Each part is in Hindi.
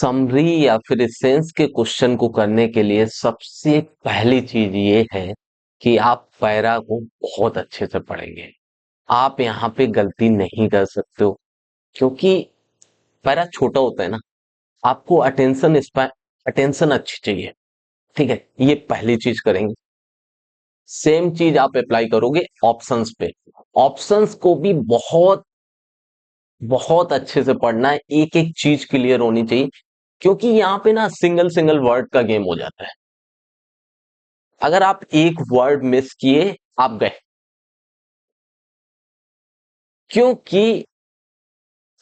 समरी या फिर सेंस के क्वेश्चन को करने के लिए सबसे पहली चीज ये है कि आप पैरा को बहुत अच्छे से पढ़ेंगे। आप यहाँ पे गलती नहीं कर सकते हो क्योंकि पैरा छोटा होता है ना। आपको अटेंशन अच्छी चाहिए। ठीक है, ये पहली चीज करेंगे। सेम चीज आप अप्लाई करोगे ऑप्शंस पे। ऑप्शंस को भी बहुत बहुत अच्छे से पढ़ना है, एक एक चीज क्लियर होनी चाहिए क्योंकि यहाँ पे ना सिंगल सिंगल वर्ड का गेम हो जाता है। अगर आप एक वर्ड मिस किए, आप गए। क्योंकि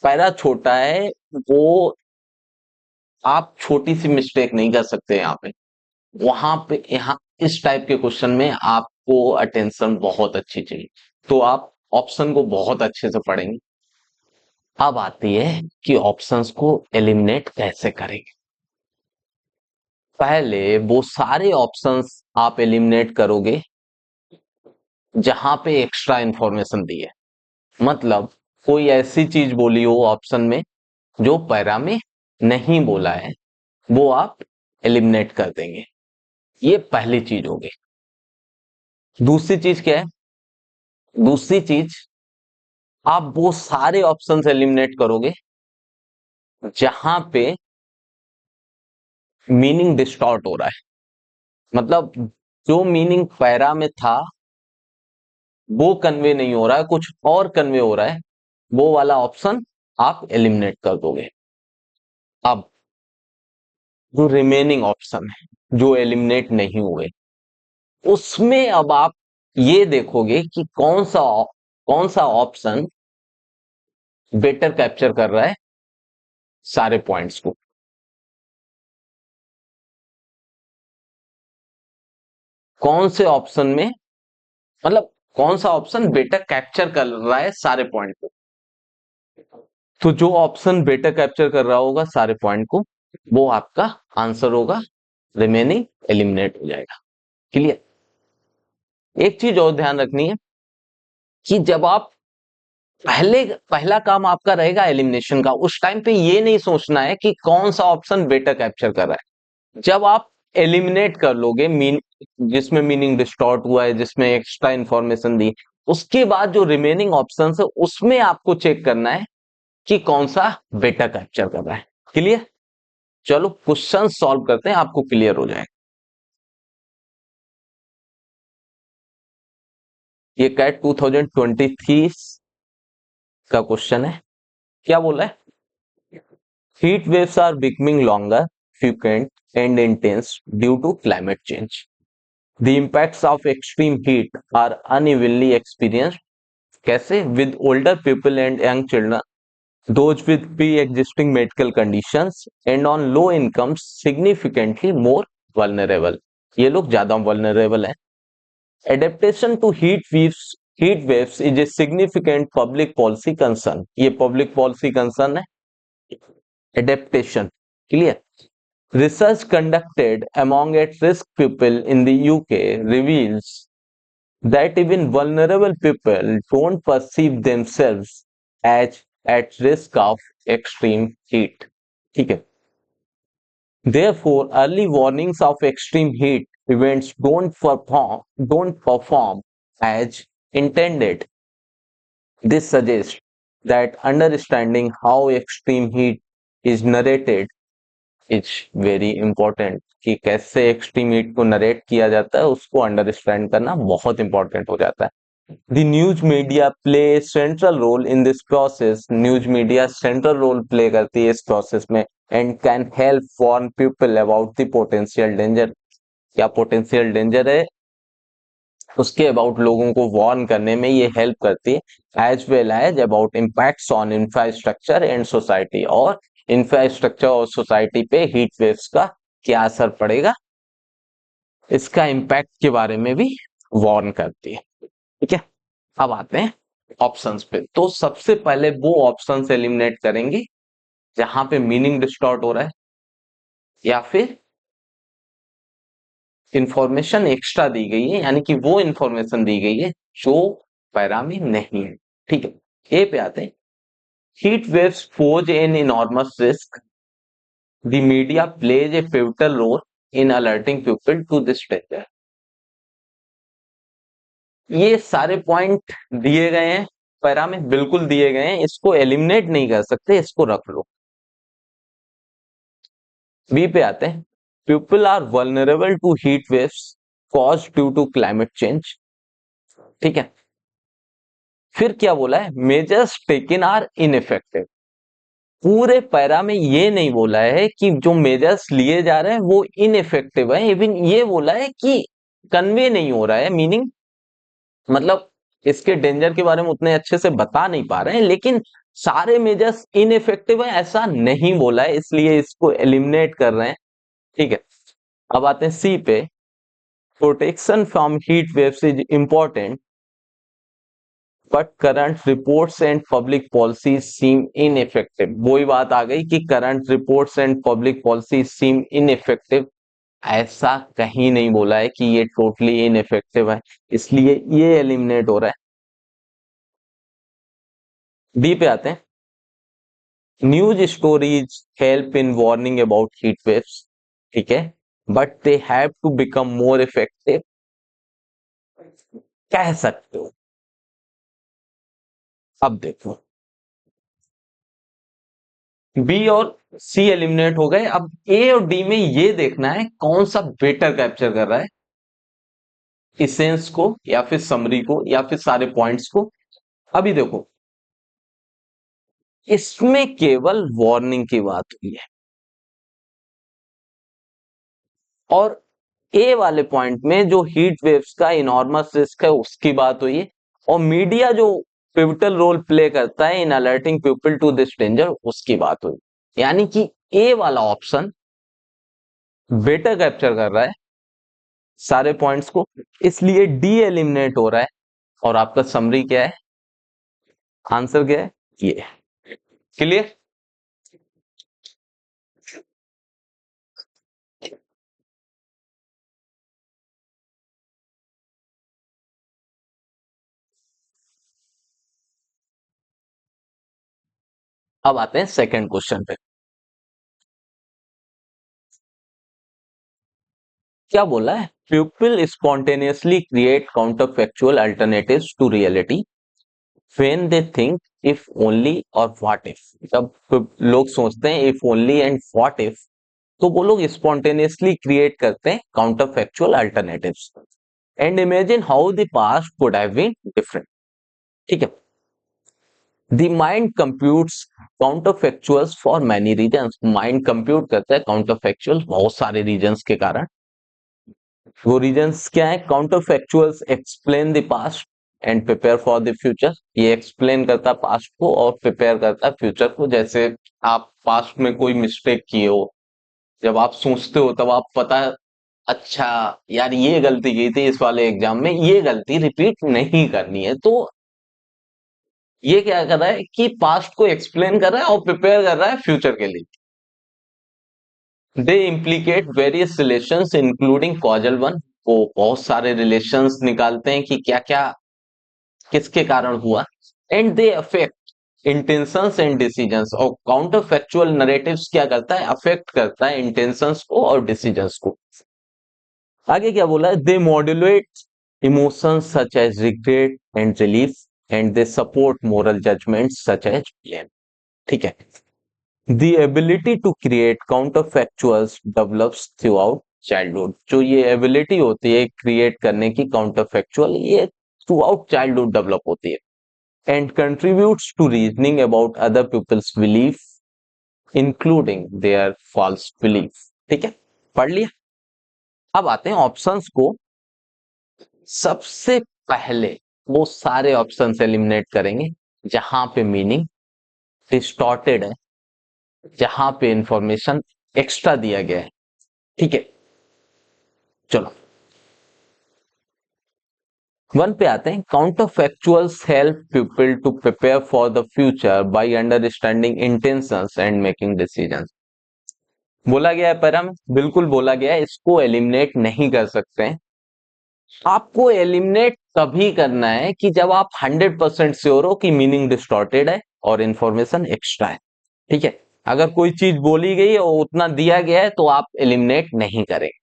पैरा छोटा है, वो आप छोटी सी मिस्टेक नहीं कर सकते यहाँ पे। वहां पे यहाँ इस टाइप के क्वेश्चन में आपको अटेंशन बहुत अच्छी चाहिए, तो आप ऑप्शन को बहुत अच्छे से पढ़ेंगे। अब आती है कि ऑप्शंस को एलिमिनेट कैसे करेंगे। पहले वो सारे ऑप्शंस आप एलिमिनेट करोगे जहां पे एक्स्ट्रा इंफॉर्मेशन दी है। मतलब कोई ऐसी चीज बोली हो ऑप्शन में जो पैरा में नहीं बोला है, वो आप एलिमिनेट कर देंगे। ये पहली चीज होगी। दूसरी चीज क्या है? दूसरी चीज, आप वो सारे ऑप्शंस एलिमिनेट करोगे जहां पे मीनिंग डिस्टॉर्ट हो रहा है। मतलब जो मीनिंग पैरा में था वो कन्वे नहीं हो रहा है, कुछ और कन्वे हो रहा है, वो वाला ऑप्शन आप एलिमिनेट कर दोगे। अब जो रिमेनिंग ऑप्शन है जो एलिमिनेट नहीं हुए, उसमें अब आप ये देखोगे कि कौन सा ऑप्शन बेटर कैप्चर कर रहा है सारे पॉइंट्स को। कौन से ऑप्शन में, मतलब कौन सा ऑप्शन बेटर कैप्चर कर रहा है सारे पॉइंट को। तो जो ऑप्शन बेटर कैप्चर कर रहा होगा सारे पॉइंट को, वो आपका आंसर होगा। रिमेनिंग एलिमिनेट हो जाएगा। क्लियर? एक चीज और ध्यान रखनी है कि जब आप पहला काम आपका रहेगा एलिमिनेशन का, उस टाइम पे ये नहीं सोचना है कि कौन सा ऑप्शन बेटर कैप्चर कर रहा है। जब आप एलिमिनेट कर लोगे जिसमें मीनिंग डिस्टॉर्ट हुआ है, जिसमें एक्स्ट्रा इंफॉर्मेशन दी, उसके बाद जो रिमेनिंग ऑप्शन है उसमें आपको चेक करना है कि कौन सा बेटर कैप्चर कर रहा है। क्लियर? चलो क्वेश्चन सॉल्व करते हैं, आपको क्लियर हो जाएगा। ये कैट 2023 का क्वेश्चन है। क्या बोला है? Heat waves are becoming longer, frequent, and intense due to climate change. The impacts of extreme heat are unevenly experienced. कैसे? With older people and young children, those with pre-existing medical conditions, and on low incomes significantly more vulnerable. ये लोग ज्यादा vulnerable हैं. Adaptation to heat waves is a significant public policy concern. ये public policy concern है. Adaptation. Clear? Research conducted among at-risk people in the UK reveals that even vulnerable people don't perceive themselves as at risk of extreme heat. ठीक है? Therefore, early warnings of extreme heat events don't perform as intended. This suggests that understanding how extreme heat is narrated it's very important. कि कैसे एक्सट्रीम हीट को नरेट किया जाता है, उसको अंडरस्टैंड करना बहुत इंपॉर्टेंट हो जाता है। The news media play central role in this process. News media central role play करती है इस प्रोसेस में, and can help warn people about the potential danger. क्या पोटेंशियल डेंजर है उसके अबाउट लोगों को वार्न करने में ये हेल्प करती है, as well as about impacts on infrastructure and society. और इंफ्रास्ट्रक्चर और सोसाइटी पे हीट वेव्स का क्या असर पड़ेगा, इसका इम्पैक्ट के बारे में भी वार्न करती है। ठीक है, अब आते हैं ऑप्शंस पे। तो सबसे पहले वो ऑप्शंस एलिमिनेट करेंगे जहां पे मीनिंग डिस्टॉर्ट हो रहा है या फिर इंफॉर्मेशन एक्स्ट्रा दी गई है, यानी कि वो इंफॉर्मेशन दी गई है जो पैरा में नहीं है। ठीक है, ए पे आते हैं। Heat waves pose an enormous risk the media plays a pivotal role in alerting people to this danger. ये सारे पॉइंट दिए गए हैं, पैरा में बिल्कुल दिए गए हैं, इसको एलिमिनेट नहीं कर सकते, इसको रख लो। बी पे आते हैं, people are vulnerable to heat waves cause due to climate change. ठीक है, फिर क्या बोला है, मेजर्स टेकन आर इनइफेक्टिव। पूरे पैरा में ये नहीं बोला है कि जो मेजर्स लिए जा रहे हैं वो इनइफेक्टिव है, इवन ये बोला है कि कन्वे नहीं हो रहा है, मीनिंग मतलब इसके डेंजर के बारे में उतने अच्छे से बता नहीं पा रहे हैं, लेकिन सारे मेजर्स इनइफेक्टिव है ऐसा नहीं बोला है, इसलिए इसको एलिमिनेट कर रहे हैं। ठीक है, अब आते हैं सी पे, protection from heat waves is important but current reports and public policy seem ineffective. वही बात आ गई कि current reports and public policy seem ineffective, ऐसा कहीं नहीं बोला है कि ये टोटली इनइफेक्टिव है, इसलिए ये एलिमिनेट हो रहा है। डी पे आते हैं, news stories help in warning about heat waves. ठीक है, but they have to become more effective, कह सकते हो। अब देखो, बी और सी एलिमिनेट हो गए, अब ए और डी में ये देखना है कौन सा बेटर कैप्चर कर रहा है इसेंस को या फिर समरी को या फिर सारे पॉइंट्स को। अभी देखो, इसमें केवल वार्निंग की बात हुई है और ए वाले पॉइंट में जो हीट वेव्स का इनॉर्मस रिस्क है उसकी बात हुई है, और मीडिया जो पिवटल रोल प्ले करता है in alerting people to this danger उसकी बात हुई। यानी कि ए वाला ऑप्शन बेटर कैप्चर कर रहा है सारे पॉइंट्स को, इसलिए डी एलिमिनेट हो रहा है। और आपका समरी क्या है, आंसर क्या है, ये। क्लियर। अब आते हैं सेकंड क्वेश्चन पे। क्या बोला है, people spontaneously create counter factual alternatives to reality when they think if only और व्हाट इफ। जब लोग सोचते हैं if only and what if, तो वो लोग स्पॉन्टेनियसली क्रिएट करते हैं counter factual alternatives and imagine how the past could have been different. ठीक है, the mind computes counter factuals for many reasons. Mind compute करता है काउंटर फैक्चुअल्स बहुत सारे रीजंस के कारण। वो रीजंस क्या है, counter factuals explain the past and prepare for the future. ये एक्सप्लेन करता है पास्ट को और प्रिपेयर करता है फ्यूचर को। जैसे आप पास्ट में कोई मिस्टेक किए हो, जब आप सोचते हो तब आप पता है अच्छा यार ये गलती की थी इस वाले एग्जाम में, ये गलती रिपीट नहीं करनी है, तो ये क्या कर रहा है कि पास्ट को एक्सप्लेन कर रहा है और प्रिपेयर कर रहा है फ्यूचर के लिए। They implicate various relations including causal one. वो बहुत सारे रिलेशंस निकालते हैं कि क्या क्या किसके कारण हुआ। And they affect intentions and decisions. और काउंटर फैक्चुअल नरेटिव्स क्या करता है, अफेक्ट करता है इंटेंशंस को और डिसीजंस को। आगे क्या बोला है, they modulate emotions such as regret and relief and they support moral judgment such as blame. ठीक है, the ability to create counterfactuals develops throughout childhood। जो ये एबिलिटी होती है क्रिएट करने की काउंटरफैक्चुअल, ये थ्रू आउट चाइल्डहुड डेवलप होती है and contributes to reasoning about other people's belief including their false belief. ठीक है, पढ़ लिया। अब आते हैं ऑप्शंस को। सबसे पहले वो सारे ऑप्शंस एलिमिनेट करेंगे जहां पे मीनिंग डिस्टॉर्टेड है, जहां पे इंफॉर्मेशन एक्स्ट्रा दिया गया है। ठीक है, चलो वन पे आते हैं। Counter factuals help people to prepare for the future by understanding intentions and making decisions. बोला गया है परम, बिल्कुल बोला गया है, इसको एलिमिनेट नहीं कर सकते हैं। आपको एलिमिनेट तभी करना है कि जब आप 100% श्योर हो कि मीनिंग डिस्टॉर्टेड है और इंफॉर्मेशन एक्स्ट्रा है। ठीक है, अगर कोई चीज बोली गई है और उतना दिया गया है तो आप एलिमिनेट नहीं करेंगे।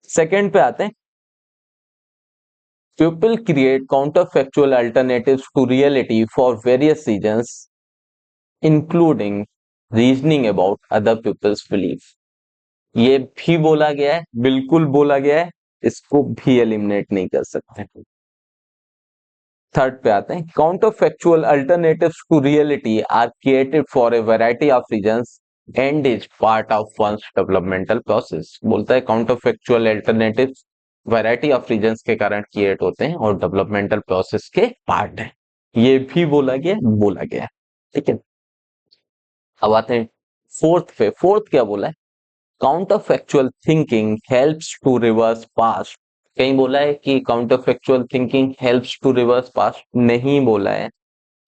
सेकंड पे आते हैं, people create counter factual alternatives to reality for various reasons including reasoning about other people's belief. ये भी बोला गया है, बिल्कुल बोला गया है, इसको भी एलिमिनेट नहीं कर सकते। थर्ड पे आते हैं, counter factual alternatives to reality are created for a variety of reasons and is part of one's developmental process. बोलता है counter factual alternatives variety of reasons के कारण क्रिएट होते हैं और डेवलपमेंटल प्रोसेस के पार्ट है। ये भी बोला गया, ठीक है। अब आते हैं फोर्थ पे। फोर्थ क्या बोला है, counter factual thinking helps to reverse past. कहीं बोला है कि counter factual thinking helps to reverse past, नहीं बोला है।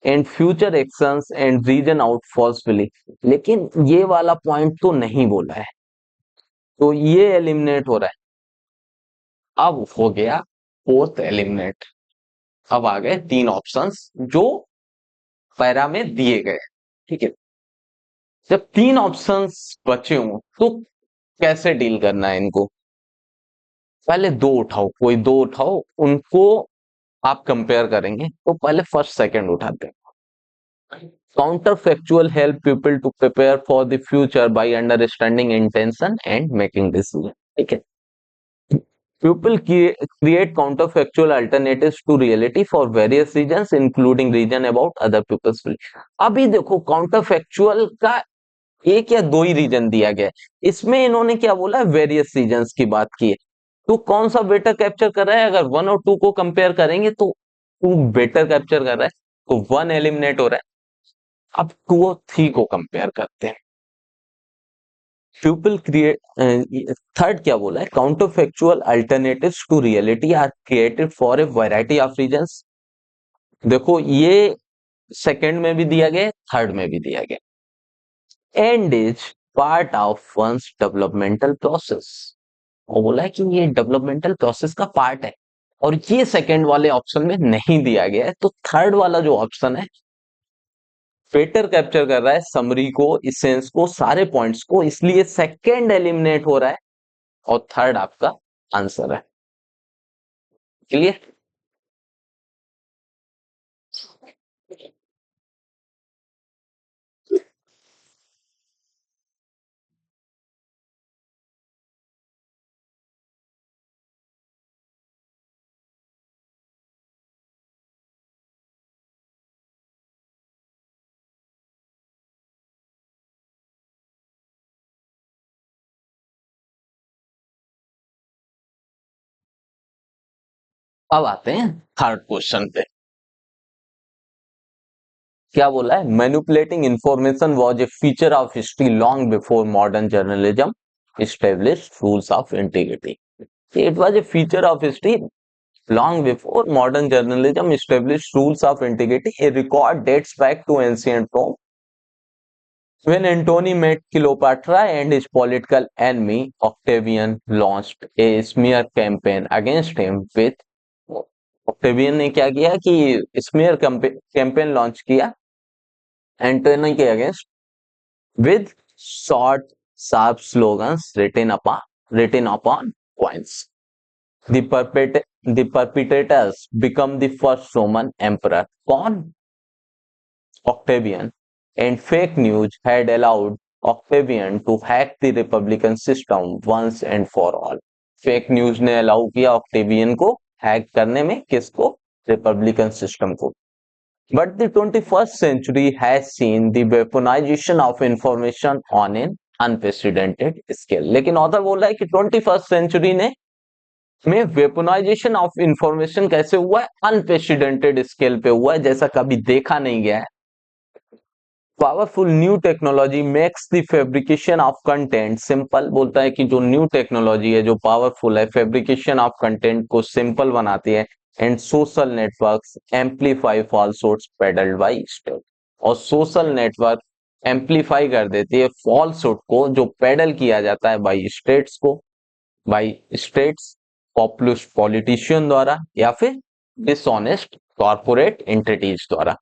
And future actions and reason out false belief, लेकिन ये वाला पॉइंट तो नहीं बोला है, तो ये एलिमिनेट हो रहा है। अब हो गया फोर्थ एलिमिनेट। अब आ गए तीन ऑप्शंस जो पैरा में दिए गए, ठीक है। जब तीन ऑप्शंस बचे हों तो कैसे डील करना है इनको, पहले दो उठाओ, कोई दो उठाओ, उनको आप कंपेयर करेंगे। तो पहले फर्स्ट सेकंड उठाते हैं। Counter factual help people to prepare for the future by understanding intention and making decision, ठीक है। People create counter factual alternatives to reality for various reasons including reason about other people's belief. अभी देखो काउंटर फैक्चुअल का एक या दो ही रीजन दिया गया है, इसमें इन्होंने क्या बोला है, वेरियस रीजंस की बात की है। तो कौन सा बेटर कैप्चर कर रहा है, अगर वन और टू को कंपेयर करेंगे तो टू बेटर कैप्चर कर रहा है, तो वन एलिमिनेट हो रहा है। अब टू और थ्री को कंपेयर करते हैं। पीपल क्रिएट, थर्ड क्या बोला है, counter factual alternatives to reality are created for a variety of reasons. देखो ये सेकंड में भी दिया गया, थर्ड में भी दिया गया। And is part of one's developmental process, वो बोला है कि ये डेवलपमेंटल प्रोसेस का पार्ट है, और ये सेकंड वाले ऑप्शन में नहीं दिया गया है। तो थर्ड वाला जो ऑप्शन है बेटर कैप्चर कर रहा है समरी को, इसेंस को, सारे पॉइंट्स को, इसलिए सेकंड एलिमिनेट हो रहा है और थर्ड आपका आंसर है। क्लियर। अब आते हैं थर्ड क्वेश्चन पे। क्या बोला है, manipulating information was a feature of history long before modern journalism established rules of integrity. It was a feature of history long before modern journalism established rules of integrity. A record dates back to ancient Rome when Antony met Cleopatra and his political enemy Octavian launched a smear campaign against him with Octavian ने क्या किया कि स्मीयर कैंपेन लॉन्च किया एंटोनी के against with short sharp slogans written upon coins. The perpetrators become the first Roman emperor, Con Octavian, and fake news had allowed Octavian to hack the republican system once and for all. Fake news ने अलाउ किया ऑक्टेवियन को हैक करने में, किसको, रिपब्लिकन सिस्टम को। But the 21st century has seen the weaponization of information on an unprecedented scale. लेकिन ऑथर बोल रहा है कि 21st century में वेपनाइजेशन ऑफ इंफॉर्मेशन कैसे हुआ है, अनप्रेसिडेंटेड स्केल पे हुआ है, जैसा कभी देखा नहीं गया है। Powerful new technology makes the fabrication of content simple. बोलता है कि जो न्यू टेक्नोलॉजी है, जो पावरफुल है, फैब्रिकेशन ऑफ कंटेंट को सिंपल बनाती है। And social networks amplify falsehoods peddled by state, और सोशल नेटवर्क एम्पलीफाई कर देती है फॉल्सहुड को जो पेडल किया जाता है बाय स्टेट्स को, बाय स्टेट्स पॉपुलिस्ट पॉलिटिशियन द्वारा या फिर डिसऑनेस्ट कॉर्पोरेट एंटिटीज द्वारा।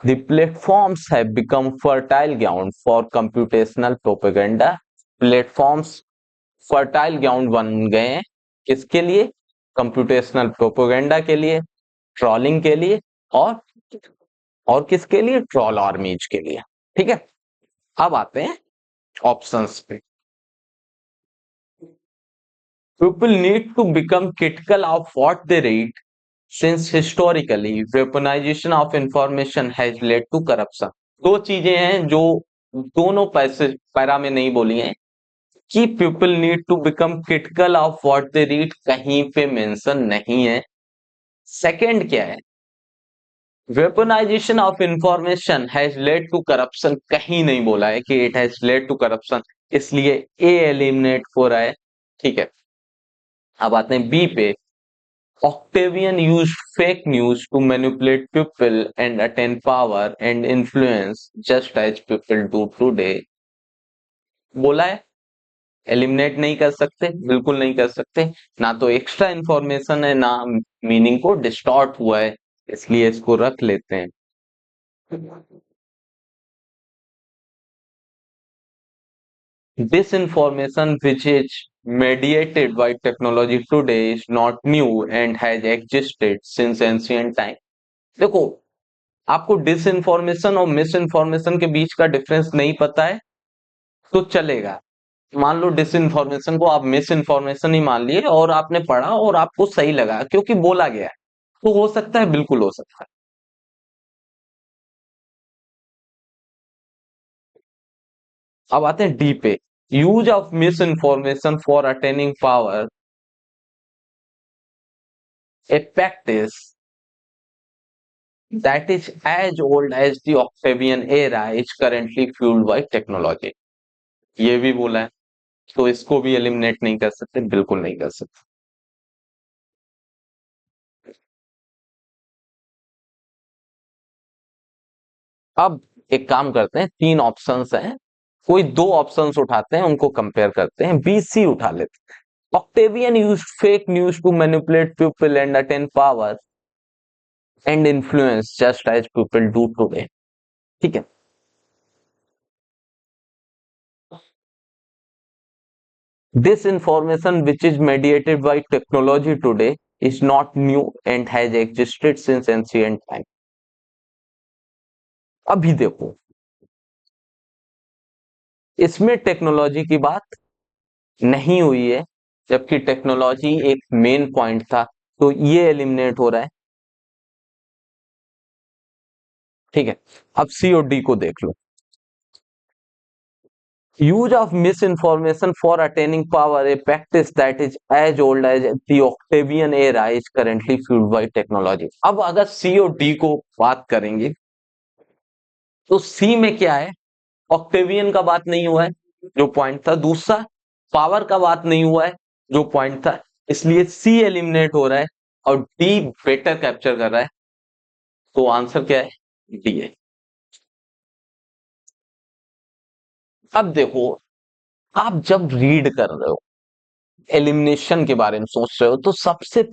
The platforms have become fertile ground for computational propaganda. Platforms fertile ground बन गए हैं किसके लिए? कंप्यूटेशनल प्रोपेगेंडा के लिए, ट्रॉलिंग के लिए, और किसके लिए? ट्रॉल आर्मीज के लिए। ठीक है, अब आते हैं ऑप्शंस पे। People need to become critical of what they read since historically weaponization of information has led to corruption। दो चीजें हैं जो दोनों पैरा में नहीं बोली हैं कि people need to become critical of what they read, कहीं पे मेंशन नहीं है। सेकंड क्या है? Weaponization of information has led to corruption, कहीं नहीं बोला है कि it has led to corruption, इसलिए ए एलिमिनेट हो रहा है। ठीक है, अब आते हैं बी पे। Octavian used fake news to manipulate people and attain power and influence just as people do today। बोला है, एलिमिनेट नहीं कर सकते, बिल्कुल नहीं कर सकते, ना तो एक्स्ट्रा इंफॉर्मेशन है ना मीनिंग को डिस्टॉर्ट हुआ है, इसलिए इसको रख लेते हैं। Disinformation which is mediated by technology today is not new and has existed since ancient time। देखो, आपको डिसइंफॉर्मेशन और मिस इन्फॉर्मेशन के बीच का डिफरेंस नहीं पता है तो चलेगा। मान लो डिसइंफॉर्मेशन को आप मिस इन्फॉर्मेशन ही मान लिए और आपने पढ़ा और आपको सही लगा क्योंकि बोला गया है, तो हो सकता है, बिल्कुल हो सकता है। अब आते हैं डी पे। Use of miss information for attaining power, a practice that is as old as the Octavian era is currently fueled by technology। ये भी बोला है, तो इसको भी एलिमिनेट नहीं कर सकते, बिल्कुल नहीं कर सकते। अब एक काम करते हैं, तीन ऑप्शंस हैं, कोई दो ऑप्शंस उठाते हैं, उनको कंपेयर करते हैं। बी सी उठा लेते हैं। Octavian use fake news to manipulate people and attain power and influence just as people do today. ठीक है, this information which is mediated by technology today is not new and has existed since ancient time। अभी देखो, इसमें टेक्नोलॉजी की बात नहीं हुई है, जबकि टेक्नोलॉजी एक मेन पॉइंट था, तो ये एलिमिनेट हो रहा है। ठीक है, अब सी और डी को देख लो। Use of misinformation for attaining power, a practice that is as old as the Octavian era is currently fuelled by technology. अब अगर सी और डी को बात करेंगे तो सी में क्या है? ऑक्टेवियन का बात नहीं हुआ है, जो पॉइंट था। दूसरा, पावर का बात नहीं हुआ है, जो पॉइंट था, इसलिए सी एलिमिनेट हो रहा है और डी बेटर कैप्चर कर रहा है, तो आंसर क्या है? डी है। अब देखो, आप जब रीड कर रहे हो, एलिमिनेशन के बारे में सोच रहे हो, तो सबसे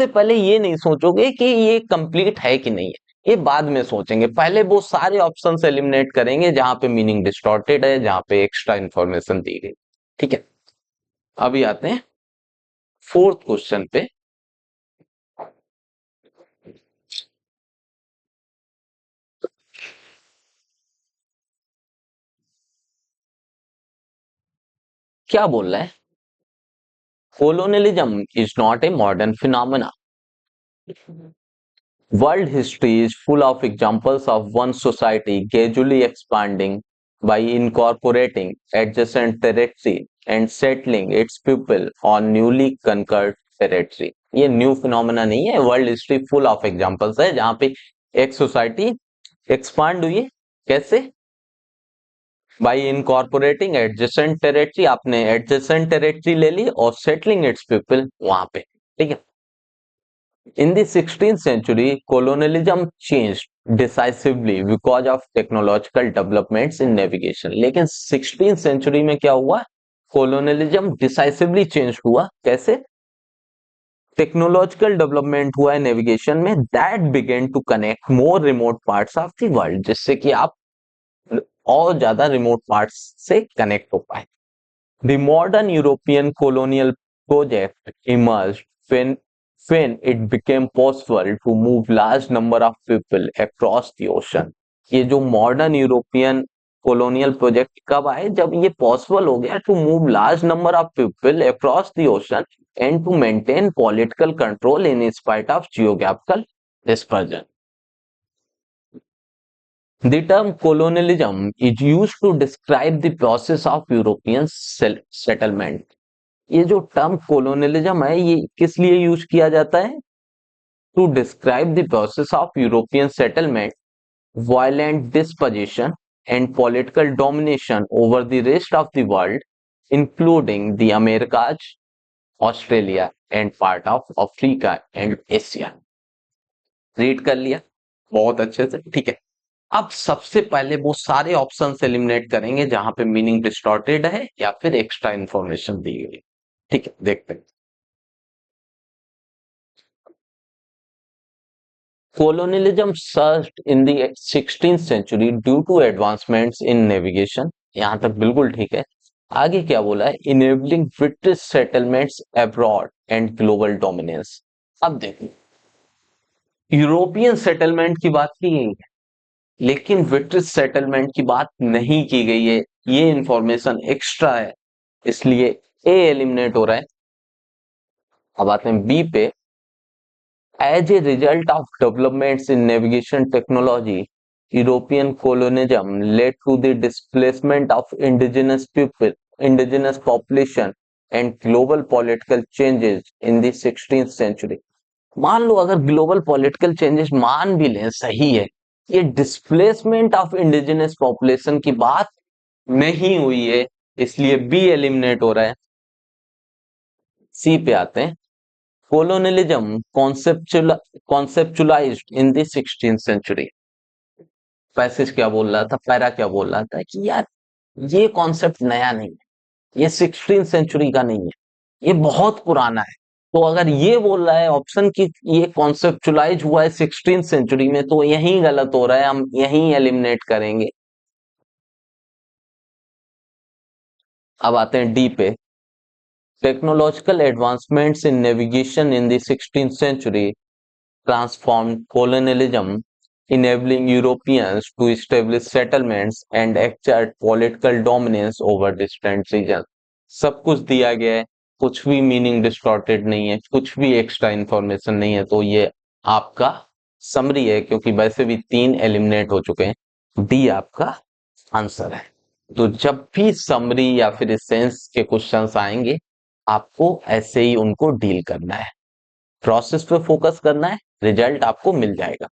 पहले ये नहीं सोचोगे कि ये कंप्लीट है कि नहीं है, ये बाद में सोचेंगे। पहले वो सारे ऑप्शंस एलिमिनेट करेंगे जहां पे मीनिंग डिस्टॉर्टेड है, जहां पे एक्स्ट्रा इंफॉर्मेशन दी गई। ठीक है, अभी आते हैं फोर्थ क्वेश्चन पे। क्या बोल रहा है? Colonialism is not a modern phenomena. World history is full of examples of one society gradually expanding by incorporating adjacent territory and settling its people on newly conquered territory। ये न्यू फिनोमेना नहीं है, world history full of examples है जहां पे एक सोसाइटी एक्सपांड हुई है। कैसे? बाय इनकॉर्पोरेटिंग एडजेसेंट टेरिटरी, आपने एडजेसेंट टेरिटरी ले ली और सेटलिंग इट्स पीपल वहां पे। ठीक है, in the 16th century, colonialism changed decisively because of technological developments in navigation। लेकिन 16th century में क्या हुआ? colonialism decisively changed हुआ। कैसे? टेक्नोलॉजिकल डेवलपमेंट हुआ है नेविगेशन में, that began to connect more remote parts of the world, जिससे कि आप और ज्यादा रिमोट पार्ट्स से कनेक्ट हो पाए। The modern European colonial project emerged when it became possible to move large number of people across the ocean। ये जो मॉडर्न यूरोपियन colonial प्रोजेक्ट कब आए, जब ये पॉसिबल हो गया to move large number of people across the ocean and to maintain political control in spite of geographical dispersion. The term colonialism is used to describe the process of European settlement। ये जो टर्म colonialism है, ये किस लिए यूज किया जाता है? To describe the process of European settlement, violent dispossession and political domination over the rest of the world, including the Americas, Australia and part of Africa and Asia। Read कर लिया बहुत अच्छे से, ठीक है। अब सबसे पहले वो सारे ऑप्शन एलिमिनेट करेंगे जहां पे मीनिंग डिस्टॉर्टेड है या फिर एक्स्ट्रा इंफॉर्मेशन दी गई। ठीक है, देखते हैं। Colonialism surged in the 16th century due to advancements in navigation। यहां तक बिल्कुल ठीक है। आगे क्या बोला है? Enabling British settlements abroad and global dominance। अब देखो, यूरोपियन सेटलमेंट की बात की गई है लेकिन ब्रिटिश सेटलमेंट की बात नहीं की गई है, ये इंफॉर्मेशन एक्स्ट्रा है, इसलिए ए एलिमिनेट हो रहा है। अब आते हैं बी पे। As a result of developments in navigation technology, European colonialism led to the displacement of indigenous people, indigenous population and global political changes in the 16th century. मान लो अगर ग्लोबल पॉलिटिकल चेंजेस मान भी लें, सही है, ये डिस्प्लेसमेंट ऑफ इंडिजिनस पॉपुलेशन की बात नहीं हुई है, इसलिए बी एलिमिनेट हो रहा है। सी पे आते हैं। Colonialism conceptualised in the 16th century. Passage क्या बोल रहा था, पैरा क्या बोल रहा था कि यार ये कॉन्सेप्ट नया नहीं है, ये 16th सेंचुरी का नहीं है, ये बहुत पुराना है। तो अगर ये बोल रहा है ऑप्शन की ये कॉन्सेप्चुलाइज हुआ है 16th सेंचुरी में, तो यही गलत हो रहा है, हम यही एलिमिनेट करेंगे। अब आते हैं डी पे। Technological advancements in navigation in the 16th century transformed colonialism, enabling Europeans to establish settlements and exert political dominance over distant regions। सब कुछ दिया गया है, कुछ भी मीनिंग डिस्टॉर्टेड नहीं है, कुछ भी एक्स्ट्रा इंफॉर्मेशन नहीं है, तो ये आपका समरी है, क्योंकि वैसे भी 3 एलिमिनेट हो चुके हैं। डी आपका आंसर है। तो जब भी समरी या फिर सेंस के क्वेश्चंस आएंगे, आपको ऐसे ही उनको डील करना है, प्रोसेस पे फोकस करना है, रिजल्ट आपको मिल जाएगा।